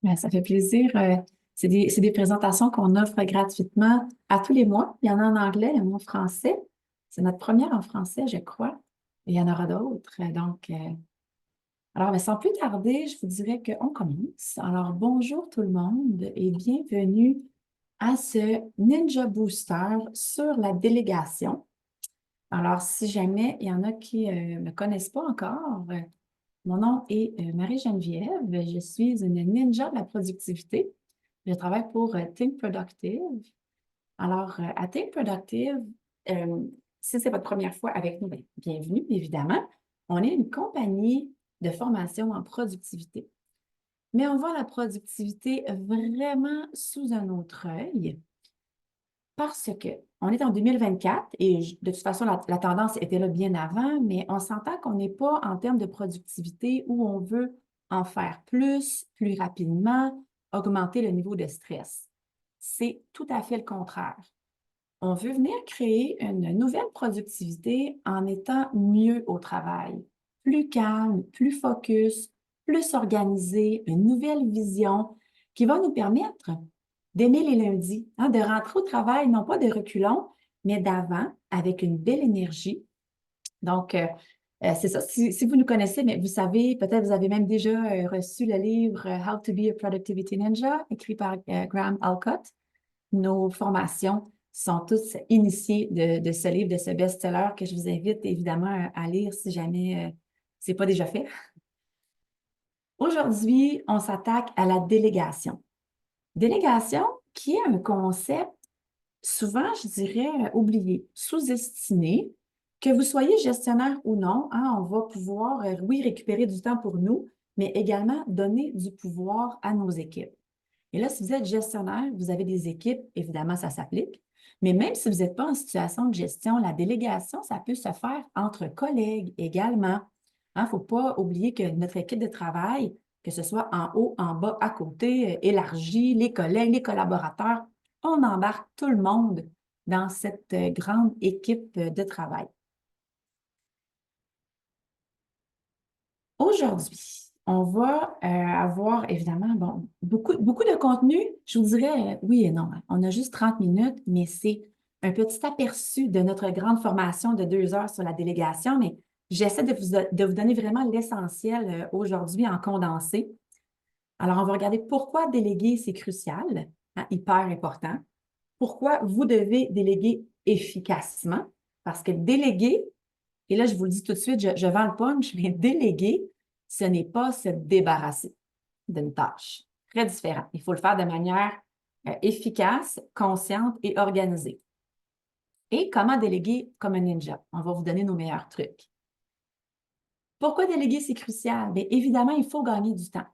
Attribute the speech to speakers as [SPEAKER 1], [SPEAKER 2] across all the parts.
[SPEAKER 1] Ben, ça fait plaisir. C'est des présentations qu'on offre gratuitement à tous les mois. Il y en a en anglais, il y en a en français. C'est notre première en français, je crois. Et il y en aura d'autres. Alors, mais sans plus tarder, je vous dirais qu'on commence. Alors, bonjour tout le monde et bienvenue à ce Ninja Booster sur la délégation. Alors, si jamais il y en a qui ne me connaissent pas encore, mon nom est Marie-Geneviève. Je suis une ninja de la productivité. Je travaille pour Think Productive. Alors, à Think Productive, euh, si c'est votre première fois avec nous, bien, bienvenue, évidemment. On est une compagnie de formation en productivité. Mais on voit la productivité vraiment sous un autre œil parce que on est en 2024 et de toute façon, la tendance était là bien avant, mais on s'entend qu'on n'est pas en termes de productivité où on veut en faire plus rapidement, augmenter le niveau de stress. C'est tout à fait le contraire. On veut venir créer une nouvelle productivité en étant mieux au travail, plus calme, plus focus, plus organisé, une nouvelle vision qui va nous permettre d'aimer les lundis, hein, de rentrer au travail, non pas de reculons, mais d'avant, avec une belle énergie. Donc, c'est ça. Si vous nous connaissez, mais vous savez, peut-être vous avez même déjà reçu le livre How to be a Productivity Ninja, écrit par Graham Alcott. Nos formations sont toutes initiées de ce livre, de ce best-seller que je vous invite évidemment à lire si jamais ce n'est pas déjà fait. Aujourd'hui, on s'attaque à la délégation. Délégation qui est un concept souvent, je dirais, oublié, sous-estimé. Que vous soyez gestionnaire ou non, hein, on va pouvoir, oui, récupérer du temps pour nous, mais également donner du pouvoir à nos équipes. Et là, si vous êtes gestionnaire, vous avez des équipes, évidemment, ça s'applique. Mais même si vous n'êtes pas en situation de gestion, la délégation, ça peut se faire entre collègues également. Il ne faut pas oublier que notre équipe de travail, que ce soit en haut, en bas, à côté, élargie, les collègues, les collaborateurs, on embarque tout le monde dans cette grande équipe de travail. Aujourd'hui, on va avoir évidemment bon, beaucoup de contenu. Je vous dirais oui et non, hein. On a juste 30 minutes, mais c'est un petit aperçu de notre grande formation de 2 heures sur la délégation, mais j'essaie de vous donner vraiment l'essentiel aujourd'hui en condensé. Alors, on va regarder pourquoi déléguer, c'est crucial, hein, hyper important. Pourquoi vous devez déléguer efficacement? Parce que déléguer, et là, je vous le dis tout de suite, je vends le punch, mais déléguer, ce n'est pas se débarrasser d'une tâche. Très différent. Il faut le faire de manière efficace, consciente et organisée. Et comment déléguer comme un ninja? On va vous donner nos meilleurs trucs. Pourquoi déléguer, c'est crucial? Bien, évidemment, il faut gagner du temps.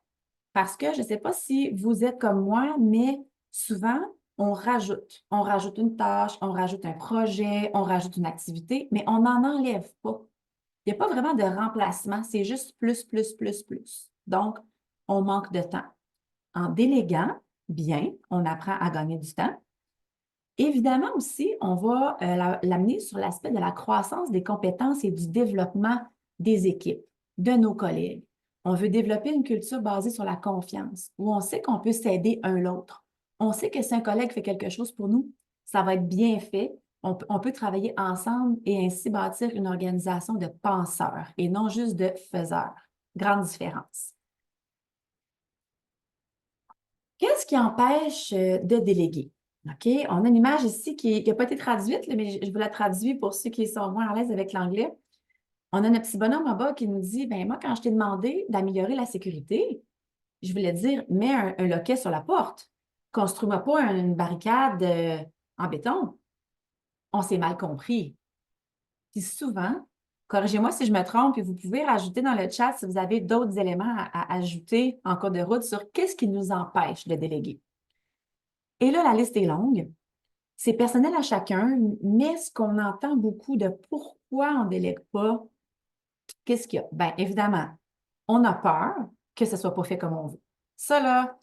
[SPEAKER 1] Parce que je ne sais pas si vous êtes comme moi, mais souvent, on rajoute. On rajoute une tâche, on rajoute un projet, on rajoute une activité, mais on n'en enlève pas. Il n'y a pas vraiment de remplacement, c'est juste plus. Donc, on manque de temps. En déléguant bien, on apprend à gagner du temps. Évidemment aussi, on va l'amener sur l'aspect de la croissance des compétences et du développement des équipes, de nos collègues. On veut développer une culture basée sur la confiance, où on sait qu'on peut s'aider un l'autre. On sait que si un collègue fait quelque chose pour nous, ça va être bien fait. On peut travailler ensemble et ainsi bâtir une organisation de penseurs et non juste de faiseurs. Grande différence. Qu'est-ce qui empêche de déléguer? OK, on a une image ici qui n'a pas été traduite, là, mais je vous la traduis pour ceux qui sont moins à l'aise avec l'anglais. On a notre petit bonhomme en bas qui nous dit, ben moi, quand je t'ai demandé d'améliorer la sécurité, je voulais dire, mets un loquet sur la porte. Construis-moi pas une barricade en béton. On s'est mal compris. Puis souvent, corrigez-moi si je me trompe, et vous pouvez rajouter dans le chat si vous avez d'autres éléments à ajouter en cours de route sur qu'est-ce qui nous empêche de déléguer. Et là, la liste est longue. C'est personnel à chacun, mais ce qu'on entend beaucoup de pourquoi on ne délègue pas, qu'est-ce qu'il y a? Bien, évidemment, on a peur que ce ne soit pas fait comme on veut. Ça, là,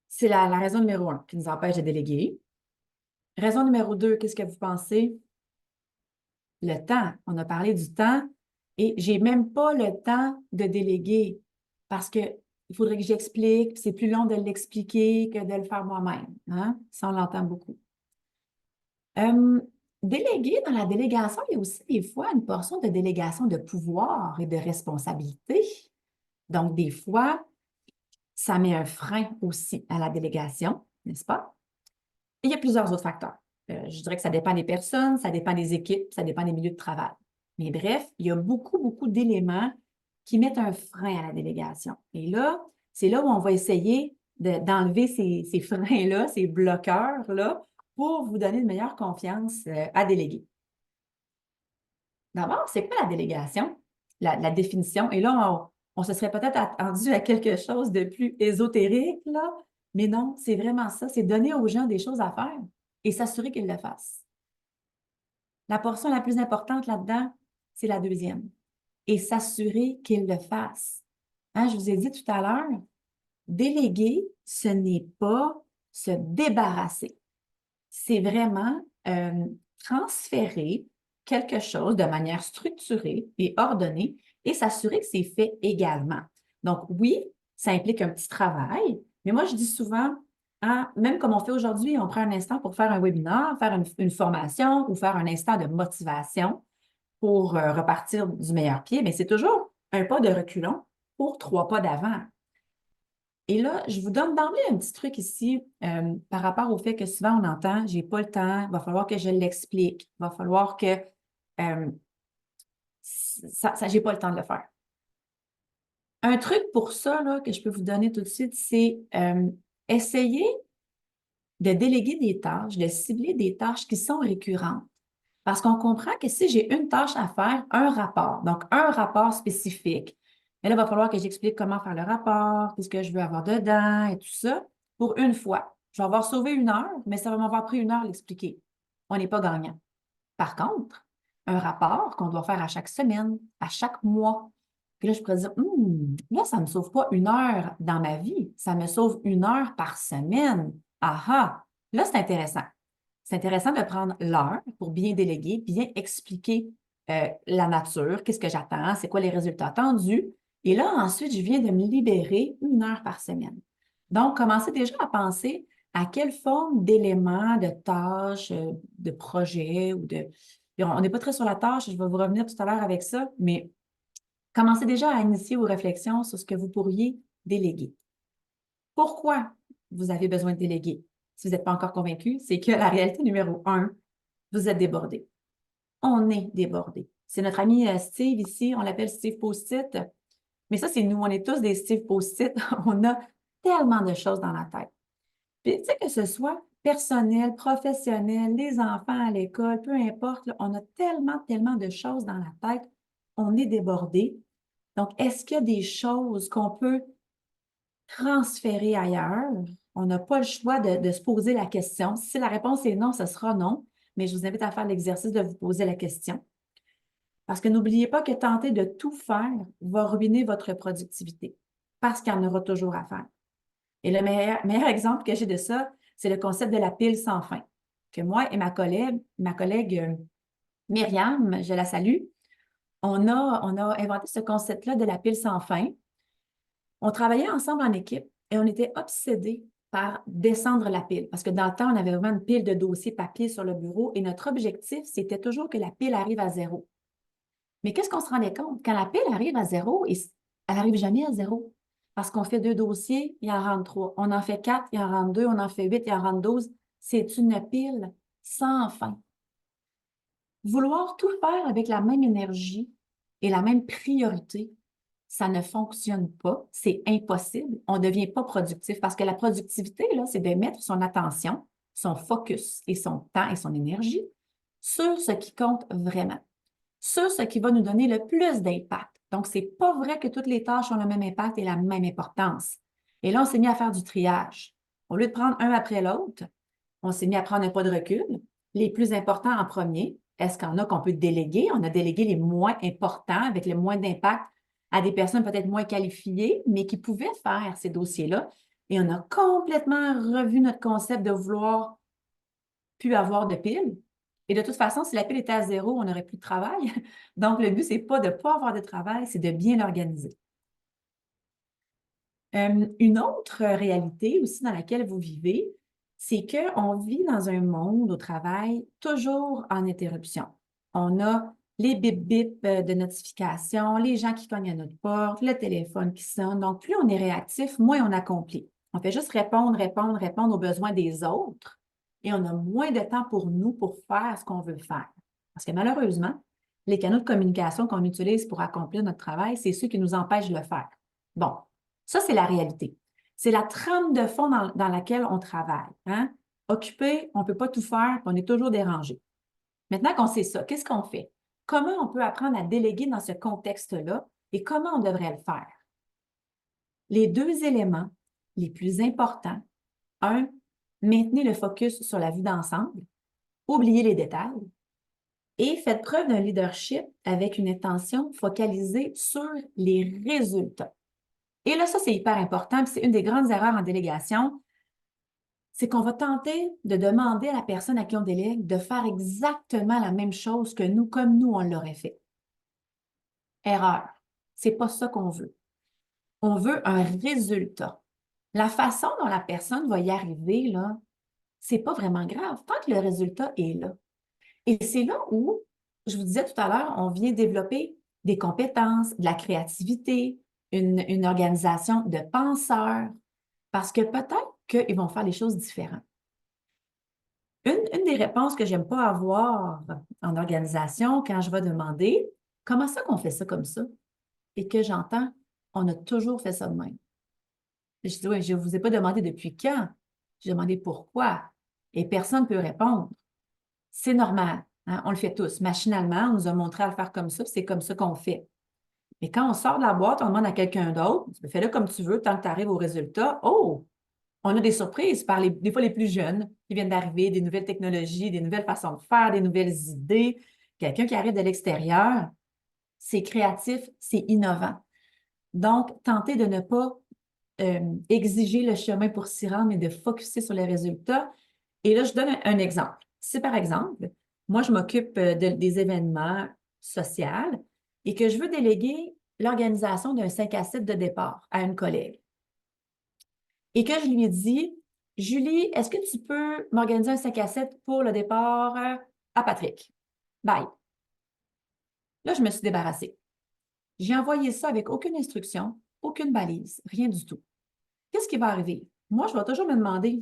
[SPEAKER 1] c'est la raison numéro 1 qui nous empêche de déléguer. Raison numéro 2, qu'est-ce que vous pensez? Le temps. On a parlé du temps et j'ai même pas le temps de déléguer parce que il faudrait que j'explique, puis c'est plus long de l'expliquer que de le faire moi-même. Hein? Ça, on l'entend beaucoup. Déléguer dans la délégation, il y a aussi des fois une portion de délégation de pouvoir et de responsabilité. Donc, des fois, ça met un frein aussi à la délégation, n'est-ce pas? Et il y a plusieurs autres facteurs. Je dirais que ça dépend des personnes, ça dépend des équipes, ça dépend des milieux de travail. Mais bref, il y a beaucoup, beaucoup d'éléments qui mettent un frein à la délégation. Et là, c'est là où on va essayer d'enlever ces freins-là, ces bloqueurs-là, pour vous donner une meilleure confiance à déléguer. D'abord, c'est quoi la délégation? La définition. Et là, on se serait peut-être attendu à quelque chose de plus ésotérique, là, mais non, c'est vraiment ça. C'est donner aux gens des choses à faire et s'assurer qu'ils le fassent. La portion la plus importante là-dedans, c'est la deuxième. Et s'assurer qu'ils le fassent. Hein, je vous ai dit tout à l'heure, déléguer, ce n'est pas se débarrasser. C'est vraiment transférer quelque chose de manière structurée et ordonnée et s'assurer que c'est fait également. Donc, oui, ça implique un petit travail, mais moi, je dis souvent, hein, même comme on fait aujourd'hui, on prend un instant pour faire un webinaire, faire une formation ou faire un instant de motivation pour repartir du meilleur pied, mais c'est toujours un pas de reculons pour 3 pas d'avant. Et là, je vous donne d'emblée un petit truc ici par rapport au fait que souvent on entend, j'ai pas le temps, il va falloir que je l'explique, il va falloir que j'ai pas le temps de le faire. Un truc pour ça là, que je peux vous donner tout de suite, c'est essayer de déléguer des tâches, de cibler des tâches qui sont récurrentes. Parce qu'on comprend que si j'ai une tâche à faire, un rapport, donc un rapport spécifique, mais là, il va falloir que j'explique comment faire le rapport, qu'est-ce que je veux avoir dedans et tout ça, pour une fois. Je vais avoir sauvé 1 heure, mais ça va m'avoir pris 1 heure l'expliquer. On n'est pas gagnant. Par contre, un rapport qu'on doit faire à chaque semaine, à chaque mois, puis là, je pourrais dire, là, ça ne me sauve pas 1 heure dans ma vie, ça me sauve 1 heure par semaine. Ah ah! Là, c'est intéressant. C'est intéressant de prendre l'heure pour bien déléguer, bien expliquer la nature, qu'est-ce que j'attends, c'est quoi les résultats attendus. Et là, ensuite, je viens de me libérer 1 heure par semaine. Donc, commencez déjà à penser à quelle forme d'éléments, de tâches, de projets ou de... On n'est pas très sur la tâche, je vais vous revenir tout à l'heure avec ça, mais commencez déjà à initier vos réflexions sur ce que vous pourriez déléguer. Pourquoi vous avez besoin de déléguer? Si vous n'êtes pas encore convaincu, c'est que la réalité numéro 1, vous êtes débordé. On est débordé. C'est notre ami Steve ici, on l'appelle Steve Post-it. Mais ça, c'est nous, on est tous des Steve Post-it. On a tellement de choses dans la tête. Puis, tu sais, que ce soit personnel, professionnel, les enfants à l'école, peu importe, là, on a tellement, tellement de choses dans la tête. On est débordé. Donc, est-ce qu'il y a des choses qu'on peut transférer ailleurs? On n'a pas le choix de se poser la question. Si la réponse est non, ce sera non. Mais je vous invite à faire l'exercice de vous poser la question. Parce que n'oubliez pas que tenter de tout faire va ruiner votre productivité. Parce qu'il y en aura toujours à faire. Et le meilleur exemple que j'ai de ça, c'est le concept de la pile sans fin. Que moi et ma collègue Myriam, je la salue, on a inventé ce concept-là de la pile sans fin. On travaillait ensemble en équipe et on était obsédés par descendre la pile. Parce que dans le temps, on avait vraiment une pile de dossiers papier sur le bureau et notre objectif, c'était toujours que la pile arrive à 0. Mais qu'est-ce qu'on se rendait compte? Quand la pile arrive à 0, elle n'arrive jamais à 0. Parce qu'on fait 2 dossiers, il en rentre 3. On en fait 4, il en rentre 2. On en fait 8, il en rentre 12. C'est une pile sans fin. Vouloir tout faire avec la même énergie et la même priorité, ça ne fonctionne pas, c'est impossible. On ne devient pas productif parce que la productivité, là, c'est de mettre son attention, son focus et son temps et son énergie sur ce qui compte vraiment, sur ce qui va nous donner le plus d'impact. Donc, c'est pas vrai que toutes les tâches ont le même impact et la même importance. Et là, on s'est mis à faire du triage. Au lieu de prendre un après l'autre, on s'est mis à prendre un pas de recul, les plus importants en premier. Est-ce qu'il y en a qu'on peut déléguer? On a délégué les moins importants avec le moins d'impact à des personnes peut-être moins qualifiées, mais qui pouvaient faire ces dossiers-là. Et on a complètement revu notre concept de vouloir plus avoir de piles. Et de toute façon, si la pile était à 0, on n'aurait plus de travail. Donc, le but, c'est pas de ne pas avoir de travail, c'est de bien l'organiser. Une autre réalité aussi dans laquelle vous vivez, c'est qu'on vit dans un monde au travail toujours en interruption. On a les bip-bip de notification, les gens qui cognent à notre porte, le téléphone qui sonne. Donc, plus on est réactif, moins on accomplit. On fait juste répondre, répondre, répondre aux besoins des autres et on a moins de temps pour nous pour faire ce qu'on veut faire. Parce que malheureusement, les canaux de communication qu'on utilise pour accomplir notre travail, c'est ceux qui nous empêchent de le faire. Bon, ça, c'est la réalité. C'est la trame de fond dans laquelle on travaille. Hein? Occupé, on ne peut pas tout faire, puis on est toujours dérangé. Maintenant qu'on sait ça, qu'est-ce qu'on fait? Comment on peut apprendre à déléguer dans ce contexte-là et comment on devrait le faire? Les deux éléments les plus importants, un, maintenez le focus sur la vue d'ensemble, oubliez les détails et faites preuve d'un leadership avec une intention focalisée sur les résultats. Et là, ça, c'est hyper important, puis c'est une des grandes erreurs en délégation, c'est qu'on va tenter de demander à la personne à qui on délègue de faire exactement la même chose que nous, comme nous, on l'aurait fait. Erreur. C'est pas ça qu'on veut. On veut un résultat. La façon dont la personne va y arriver, là, c'est pas vraiment grave, tant que le résultat est là. Et c'est là où, je vous disais tout à l'heure, on vient développer des compétences, de la créativité, une organisation de penseurs, parce que peut-être qu'ils vont faire les choses différentes. Une des réponses que j'aime pas avoir en organisation, quand je vais demander comment ça qu'on fait ça comme ça, et que j'entends, on a toujours fait ça de même. Je dis, oui, je ne vous ai pas demandé depuis quand, j'ai demandé pourquoi, et personne ne peut répondre. C'est normal, hein? On le fait tous. Machinalement, on nous a montré à le faire comme ça, puis c'est comme ça qu'on fait. Mais quand on sort de la boîte, on demande à quelqu'un d'autre, fais-le comme tu veux, tant que tu arrives au résultat. Oh, on a des surprises par des fois les plus jeunes qui viennent d'arriver, des nouvelles technologies, des nouvelles façons de faire, des nouvelles idées. Quelqu'un qui arrive de l'extérieur, c'est créatif, c'est innovant. Donc, tentez de ne pas exiger le chemin pour s'y rendre, mais de focusser sur les résultats. Et là, je donne un exemple. Si, par exemple, moi, je m'occupe des événements sociaux et que je veux déléguer l'organisation d'un 5 à 7 de départ à une collègue et que je lui ai dit, Julie, est-ce que tu peux m'organiser un 5 à 7 pour le départ à Patrick? Bye. Là, je me suis débarrassée. J'ai envoyé ça avec aucune instruction, aucune balise, rien du tout. Qu'est-ce qui va arriver? Moi, je vais toujours me demander,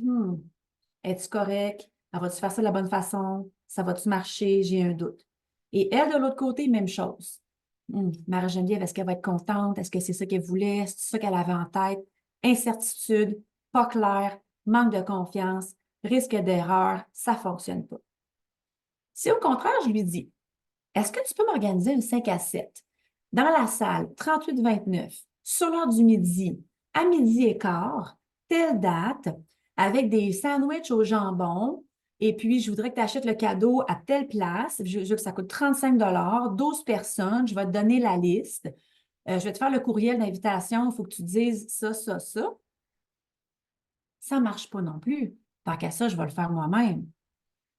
[SPEAKER 1] es-tu correct? Va-tu faire ça de la bonne façon? Ça va-tu marcher? J'ai un doute. Et elle, de l'autre côté, même chose. Marie-Geneviève, est-ce qu'elle va être contente? Est-ce que c'est ça qu'elle voulait? C'est ça qu'elle avait en tête? Incertitude, pas clair, manque de confiance, risque d'erreur, ça ne fonctionne pas. Si au contraire, je lui dis, est-ce que tu peux m'organiser une 5 à 7 dans la salle 38-29, sur l'heure du midi, à midi et quart, telle date, avec des sandwichs au jambon, et puis je voudrais que tu achètes le cadeau à telle place, je veux que ça coûte 35 12 personnes, je vais te donner la liste, je vais te faire le courriel d'invitation, il faut que tu dises ça, ça, ça. Ça ne marche pas non plus. Tant qu'à ça, je vais le faire moi-même.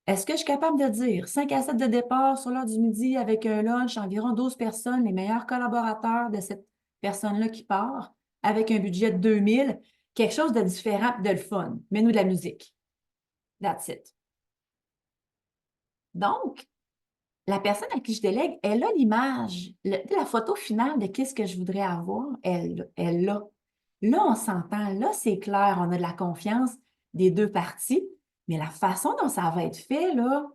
[SPEAKER 1] Est-ce que je suis capable de dire 5 à 7 de départ sur l'heure du midi avec un lunch, environ 12 personnes, les meilleurs collaborateurs de cette personne-là qui part, avec un budget de 2000, quelque chose de différent, de le fun. Mets-nous de la musique. That's it. Donc, la personne à qui je délègue, elle a l'image, la photo finale de qu'est-ce que je voudrais avoir, elle l'a. Là, on s'entend, là, c'est clair, on a de la confiance des deux parties, mais la façon dont ça va être fait, là,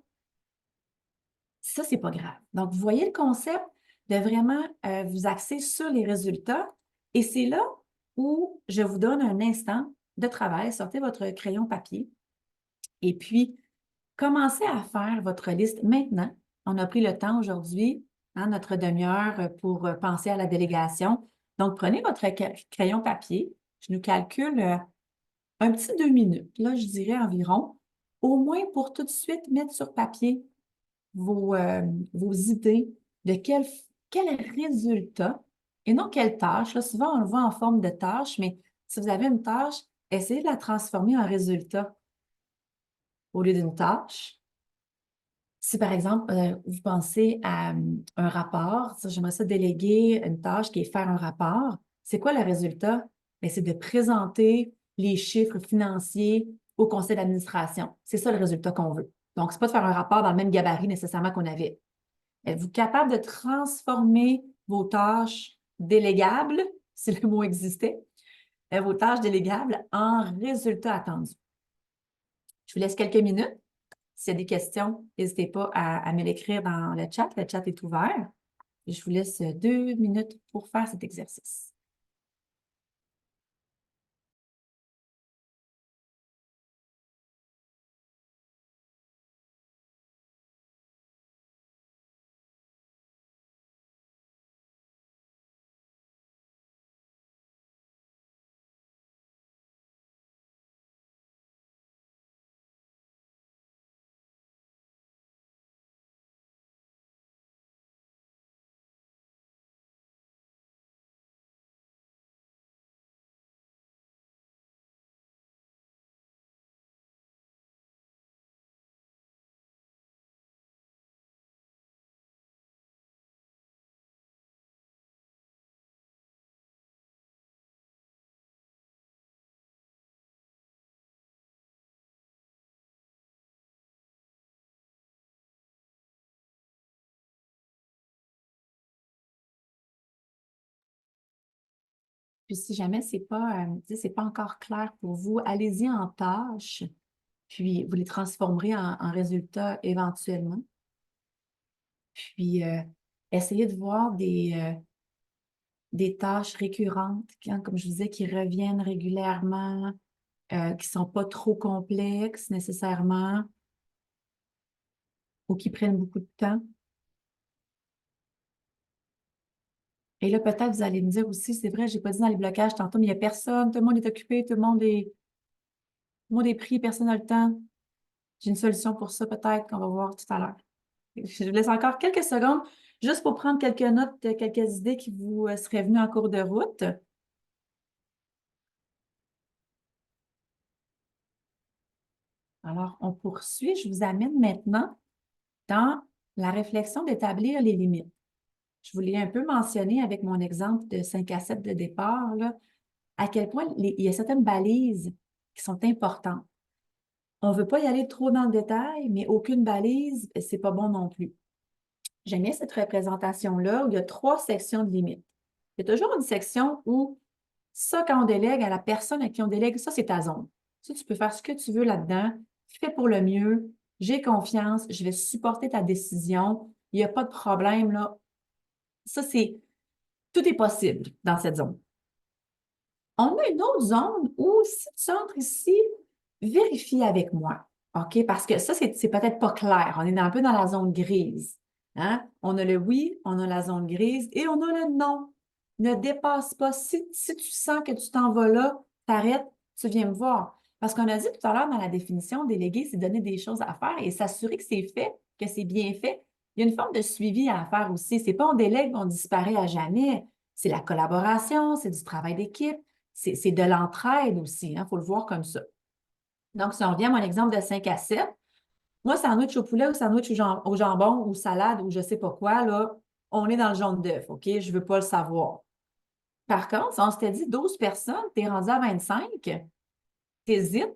[SPEAKER 1] ça, c'est pas grave. Donc, vous voyez le concept de vraiment vous axer sur les résultats. Et c'est là où je vous donne un instant de travail. Sortez votre crayon papier et puis commencez à faire votre liste maintenant. On a pris le temps aujourd'hui, hein, notre demi-heure pour penser à la délégation. Donc, prenez votre crayon papier. Je nous calcule un petit 2 minutes. Là, je dirais environ, au moins pour tout de suite mettre sur papier vos idées de quel résultat et non quelle tâche. Là, souvent, on le voit en forme de tâche, mais si vous avez une tâche, essayez de la transformer en résultat au lieu d'une tâche. Si, par exemple, vous pensez à un rapport, j'aimerais ça déléguer une tâche qui est faire un rapport, c'est quoi le résultat? bien, c'est de présenter les chiffres financiers au conseil d'administration. C'est ça le résultat qu'on veut. Donc, ce n'est pas de faire un rapport dans le même gabarit nécessairement qu'on avait. Êtes-vous capable de transformer vos tâches délégables, si le mot existait, vos tâches délégables en résultats attendus? Je vous laisse quelques minutes. S'il y a des questions, n'hésitez pas à me l'écrire dans le chat. Le chat est ouvert. Je vous laisse 2 minutes pour faire cet exercice. Puis si jamais c'est pas encore clair pour vous, allez-y en tâches, puis vous les transformerez en résultats éventuellement. Puis essayez de voir des tâches récurrentes, comme je vous disais, qui reviennent régulièrement, qui ne sont pas trop complexes nécessairement ou qui prennent beaucoup de temps. Et là, peut-être vous allez me dire aussi, c'est vrai, je n'ai pas dit dans les blocages tantôt, mais il n'y a personne, tout le monde est occupé, tout le monde est pris, personne n'a le temps. J'ai une solution pour ça, peut-être, qu'on va voir tout à l'heure. Je vous laisse encore quelques secondes, juste pour prendre quelques notes, quelques idées qui vous seraient venues en cours de route. Alors, on poursuit. Je vous amène maintenant dans la réflexion d'établir les limites. Je vous l'ai un peu mentionné avec mon exemple de 5 à 7 de départ, là, à quel point il y a certaines balises qui sont importantes. On ne veut pas y aller trop dans le détail, mais aucune balise, ce n'est pas bon non plus. J'aime bien cette représentation-là où il y a 3 sections de limites. Il y a toujours une section où ça, quand on délègue à la personne à qui on délègue, ça, c'est ta zone. Ça, tu peux faire ce que tu veux là-dedans. Fais pour le mieux. J'ai confiance. Je vais supporter ta décision. Il n'y a pas de problème, là. Ça, tout est possible dans cette zone. On a une autre zone où, si tu entres ici, vérifie avec moi. OK? Parce que ça, c'est peut-être pas clair. On est un peu dans la zone grise. Hein? On a le oui, on a la zone grise et on a le non. Ne dépasse pas. Si tu sens que tu t'en vas là, t'arrêtes, tu viens me voir. Parce qu'on a dit tout à l'heure dans la définition, déléguer, c'est donner des choses à faire et s'assurer que c'est fait, que c'est bien fait. Il y a une forme de suivi à faire aussi. C'est pas on délègue, on disparaît à jamais. C'est la collaboration, c'est du travail d'équipe, c'est de l'entraide aussi. Il faut le voir comme ça. Donc, si on revient à mon exemple de 5 à 7, moi, sandwich au poulet ou sandwich au jambon ou salade ou je ne sais pas quoi, là, on est dans le jaune d'œuf, OK? Je ne veux pas le savoir. Par contre, si on s'était dit 12 personnes, tu es rendu à 25, tu hésites,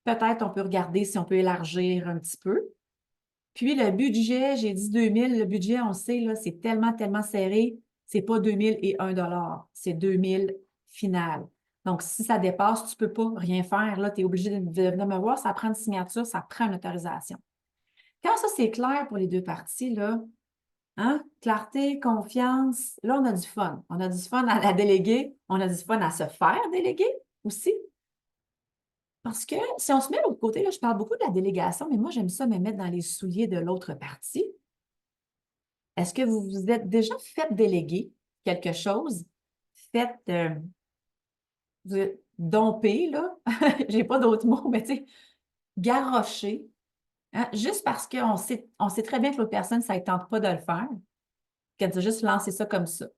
[SPEAKER 1] peut-être on peut regarder si on peut élargir un petit peu. Puis le budget, j'ai dit 2000, le budget, on sait, là, c'est tellement, tellement serré, c'est pas 2001 $, c'est 2000 final. Donc, si ça dépasse, tu peux pas rien faire. Là, tu es obligé de venir me voir, ça prend une signature, ça prend une autorisation. Quand ça, c'est clair pour les deux parties, là, hein, clarté, confiance, là, on a du fun. On a du fun à la déléguer, on a du fun à se faire déléguer aussi. Parce que si on se met de l'autre côté, là, je parle beaucoup de la délégation, mais moi, j'aime ça me mettre dans les souliers de l'autre partie. Est-ce que vous vous êtes déjà fait déléguer quelque chose? Faites, vous êtes dompé, là, j'ai pas d'autres mots, mais tu sais, garroché, hein, juste parce on sait très bien que l'autre personne, ça ne tente pas de le faire, qu'elle a juste lancé ça comme ça. Tu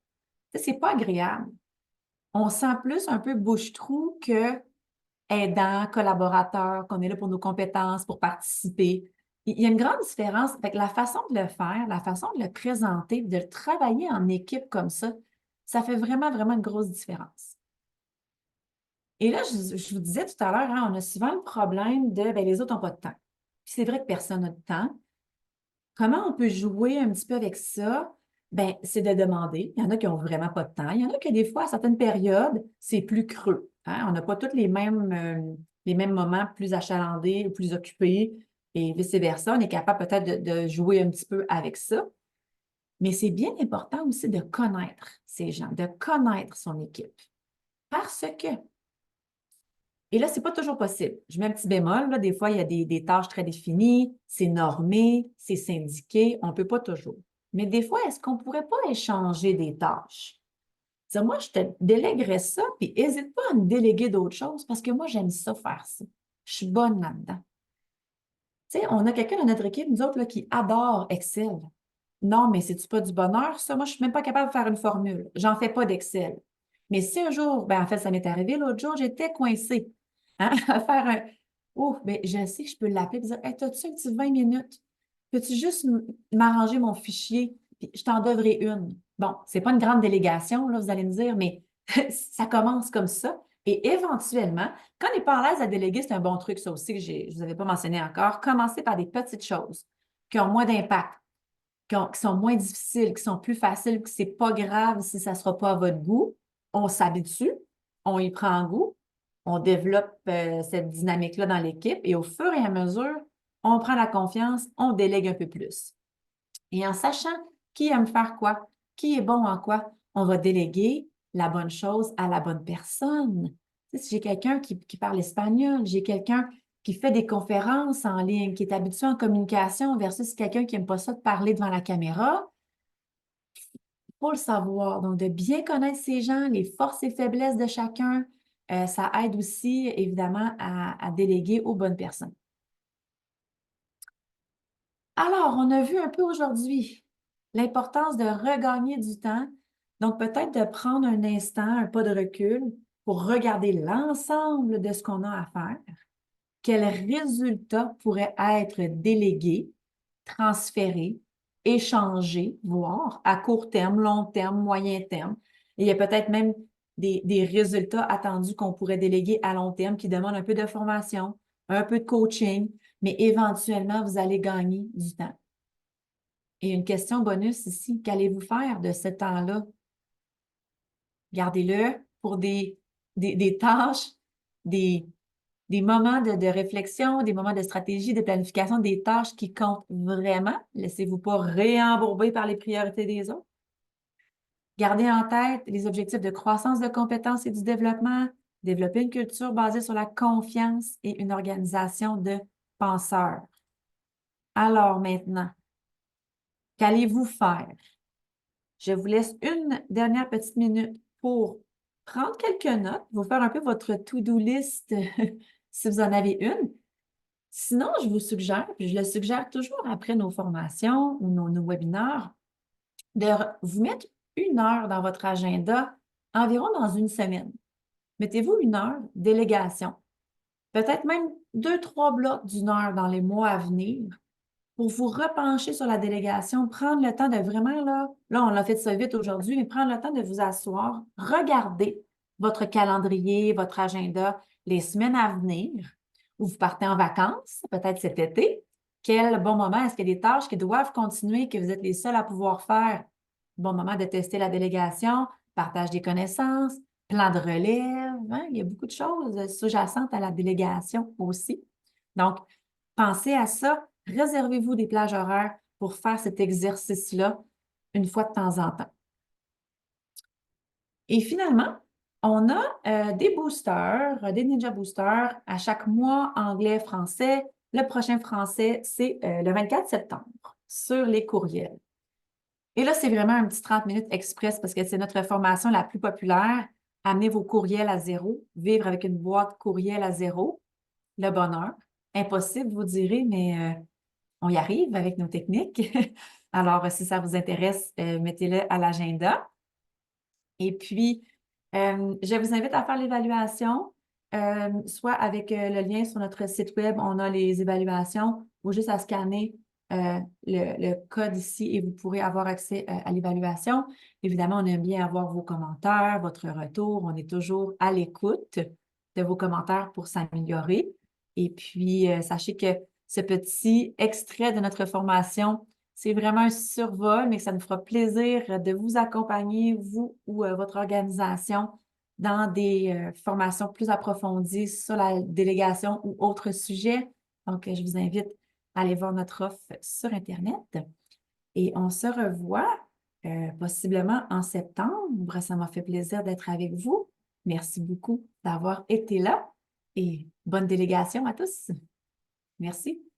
[SPEAKER 1] sais, c'est pas agréable. On sent plus un peu bouche-trou que aidant, collaborateur, qu'on est là pour nos compétences, pour participer. Il y a une grande différence. Fait que la façon de le faire, la façon de le présenter, de le travailler en équipe comme ça fait vraiment, vraiment une grosse différence. Et là, je vous disais tout à l'heure, hein, on a souvent le problème de ben, les autres n'ont pas de temps. Puis c'est vrai que personne n'a de temps. Comment on peut jouer un petit peu avec ça? Ben, c'est de demander. Il y en a qui n'ont vraiment pas de temps. Il y en a qui, des fois, à certaines périodes, c'est plus creux, hein. On n'a pas tous les mêmes moments plus achalandés ou plus occupés et vice-versa. On est capable peut-être de jouer un petit peu avec ça. Mais c'est bien important aussi de connaître ces gens, de connaître son équipe. Parce que, et là, ce n'est pas toujours possible. Je mets un petit bémol, là, des fois, il y a des tâches très définies, c'est normé, c'est syndiqué, on ne peut pas toujours. Mais des fois, est-ce qu'on ne pourrait pas échanger des tâches? Dire, moi, je te délèguerais ça, puis n'hésite pas à me déléguer d'autres choses parce que moi, j'aime ça faire ça. Je suis bonne là-dedans. Tu sais, on a quelqu'un dans notre équipe, nous autres, là, qui adore Excel. Non, mais c'est-tu pas du bonheur, ça? Moi, je ne suis même pas capable de faire une formule. J'en fais pas d'Excel. Mais si un jour, ben en fait, ça m'est arrivé l'autre jour, j'étais coincée, hein, à faire un. Oh, ben je sais que je peux l'appeler et dire, hey, t'as-tu un petit 20 minutes? Peux-tu juste m'arranger mon fichier? Puis je t'en devrai une. Bon, c'est pas une grande délégation, là, vous allez me dire, mais ça commence comme ça. Et éventuellement, quand on n'est pas à l'aise à déléguer, c'est un bon truc, ça aussi, que je ne vous avais pas mentionné encore. Commencez par des petites choses qui ont moins d'impact, qui sont moins difficiles, qui sont plus faciles, que c'est pas grave si ça ne sera pas à votre goût. On s'habitue, on y prend goût, on développe cette dynamique-là dans l'équipe et au fur et à mesure, on prend la confiance, on délègue un peu plus. Et en sachant qui aime faire quoi, qui est bon en quoi, on va déléguer la bonne chose à la bonne personne. Tu sais, si j'ai quelqu'un qui parle espagnol, j'ai quelqu'un qui fait des conférences en ligne, qui est habitué en communication versus quelqu'un qui n'aime pas ça de parler devant la caméra, il faut le savoir. Donc, de bien connaître ces gens, les forces et faiblesses de chacun, ça aide aussi, évidemment, à déléguer aux bonnes personnes. Alors, on a vu un peu aujourd'hui l'importance de regagner du temps. Donc, peut-être de prendre un instant, un pas de recul pour regarder l'ensemble de ce qu'on a à faire. Quels résultats pourraient être délégués, transférés, échangés, voire à court terme, long terme, moyen terme. Et il y a peut-être même des résultats attendus qu'on pourrait déléguer à long terme qui demandent un peu de formation, un peu de coaching, mais éventuellement, vous allez gagner du temps. Et une question bonus ici, qu'allez-vous faire de ce temps-là? Gardez-le pour des tâches, des, des moments de réflexion, des moments de stratégie, de planification, des tâches qui comptent vraiment. Laissez-vous pas réembourber par les priorités des autres. Gardez en tête les objectifs de croissance de compétences et du développement, développer une culture basée sur la confiance et une organisation de penseurs. Alors maintenant, qu'allez-vous faire? Je vous laisse une dernière petite minute pour prendre quelques notes, vous faire un peu votre to-do list si vous en avez une. Sinon, je vous suggère, puis je le suggère toujours après nos formations ou nos webinaires, de vous mettre 1 heure dans votre agenda environ dans une semaine. Mettez-vous 1 heure, délégation. Peut-être même 2, 3 blocs d'1 heure dans les mois à venir pour vous repencher sur la délégation, prendre le temps de vraiment, là, on l'a fait ça vite aujourd'hui, mais prendre le temps de vous asseoir, regarder votre calendrier, votre agenda, les semaines à venir, où vous partez en vacances, peut-être cet été. Quel bon moment, est-ce qu'il y a des tâches qui doivent continuer, que vous êtes les seuls à pouvoir faire? Bon moment de tester la délégation, partage des connaissances, plan de relève, hein? Il y a beaucoup de choses sous-jacentes à la délégation aussi. Donc, pensez à ça. Réservez-vous des plages horaires pour faire cet exercice-là une fois de temps en temps. Et finalement, on a des boosters, des Ninja Boosters à chaque mois, anglais, français. Le prochain français, c'est le 24 septembre sur les courriels. Et là, c'est vraiment un petit 30 minutes express parce que c'est notre formation la plus populaire. Amener vos courriels à zéro, vivre avec une boîte courriel à zéro, le bonheur. Impossible, vous direz, mais on y arrive avec nos techniques. Alors, si ça vous intéresse, mettez-le à l'agenda. Et puis, je vous invite à faire l'évaluation, soit avec le lien sur notre site web, on a les évaluations, ou juste à scanner le code ici et vous pourrez avoir accès à l'évaluation. Évidemment, on aime bien avoir vos commentaires, votre retour. On est toujours à l'écoute. de vos commentaires pour s'améliorer. Et puis, sachez que ce petit extrait de notre formation, c'est vraiment un survol, mais ça nous fera plaisir de vous accompagner, vous ou votre organisation, dans des formations plus approfondies sur la délégation ou autres sujets. Donc, je vous invite à aller voir notre offre sur Internet. Et on se revoit possiblement en septembre. Ça m'a fait plaisir d'être avec vous. Merci beaucoup d'avoir été là et bonne délégation à tous. Merci.